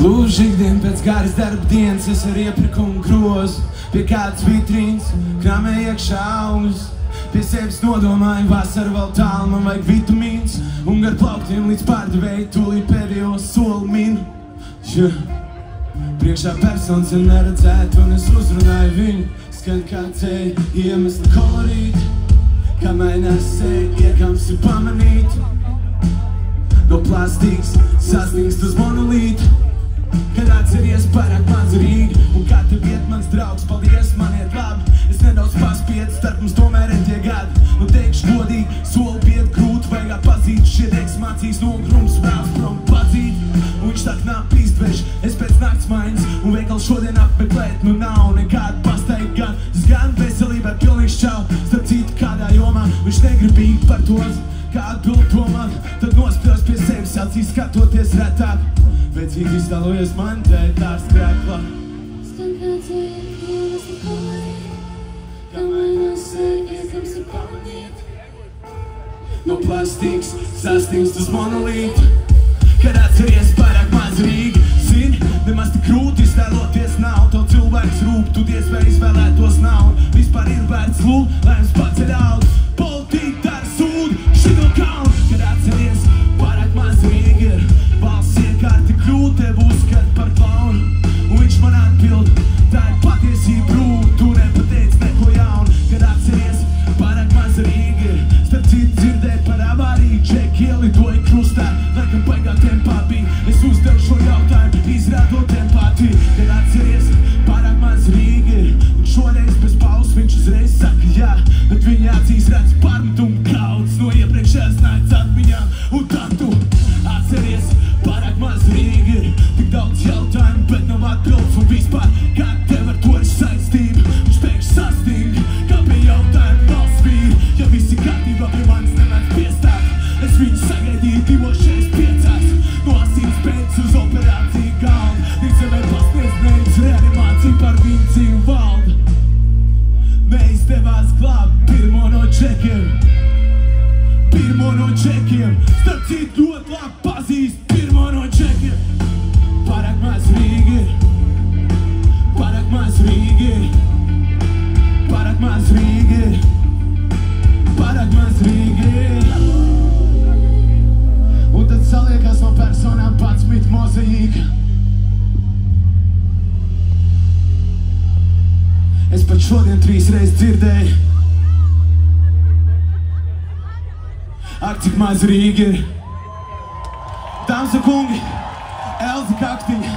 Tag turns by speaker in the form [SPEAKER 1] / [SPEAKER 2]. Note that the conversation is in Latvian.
[SPEAKER 1] Gluži ikdien pēc garas darba dienas es ar ieprikumu grozu pie kādas vitrīnas, krāmē iekšā augļus. Pie sevis nodomāju, vasara vēl tālu, man vajag vitamīns, un gar plauktiem līdz pārdevēju tūlīt pēdējo soli minu. Priekšā personas ir neredzēt, un es uzrunāju viņu, skan kā ceļa iemesli kolorīti, kā mainās seja, iekams ir pamanīt. No plastīks sastingst uz monolītu, kad atceries pārāk maz Rīga, un kā tev iet mans draugs, paldies, man iet labi. Es nedaudz paspiedu, starp mums tomēr ir tie gadi. Nu teikšu godīgi, soli biet grūti, vajag pazīt. Šie deks mācīs no grums, vēlas prom padzīt. Un viņš tā knap īstvež, es pēc nakts maiņas, un veikal šodien apmeklēt, nu nav nekāda pasteigta gan. Es gan veselībā pilnīgs čau, starp citu kādā jomā, viņš negribīgi par to, kā atbild domā. Tad nospļos pie sevis, acīs skatoties retāk. Vecīgi iztalojies man dēļ tās krēklā.
[SPEAKER 2] Skan kā ceļa iemesli kolorīti, kā mainās seja, iekams ir pamanīt.
[SPEAKER 1] No plastīks sastingst uz monolītu, kad atceries pārāk maz Rīga. Zini, nemaz tik grūti iztēloties nav, to cilvēks rūp, tu diez vai izvēlētos nav. Vispār ir vērts lūl, lai mums paceļ algu. Politika dara sūdi, šito kaunu, kad atceries pārāk maz Rīga. Valsts iekārti krūt, tev uzskat par klaunu, un viņš man atbild, tā ir patiesība brūd, tu nepateic neko jaunu, kad atceries pārāk maz Rīga. Starp citu dzirdēt par avāriju, Džeki ielidoja krustā, laikam baigā tempā bija. Es uzdevu šo jautājumu, izrādot empātiju, kad atceries pārāk maz Rīga. Un šoreiz bez pauzes viņš uzreiz saka jā, bet viņa acīs redz pārmetumu kaudzes no iepriekšējās nakts atmiņām. Un tad tu atceries pārāk maz Rīga. Tik daudz jautājumu, bet nav atbildes, un vispār kā tev ar to ir saistība. Viņš pēkšņi sasting, kā pie jautājumu valsts vīri. Ja visi kārtībā pie manis nemēdz piestāt, es viņu sagaidīju 2:45. No asins pēc uz operāciju galdu, ticamē pasniedz nevis reanimāciju, par viņu dzīvu valdu. Neizdevās glābt pirmo no Džekiem, pirmo no Džekiem. Starp citu ļoti labi pazīst pirmo no Džekiem. Pārāk maz Rīga, pārāk maz Rīga, pārāk maz Rīga, pārāk maz Rīga. Un tad saliekās no personām 11 mozaīka. Es pat šodien 3 reizes dzirdēju, ak, cik maz Rīga ir. Dāmas un kungi, Elza Kaktiņa.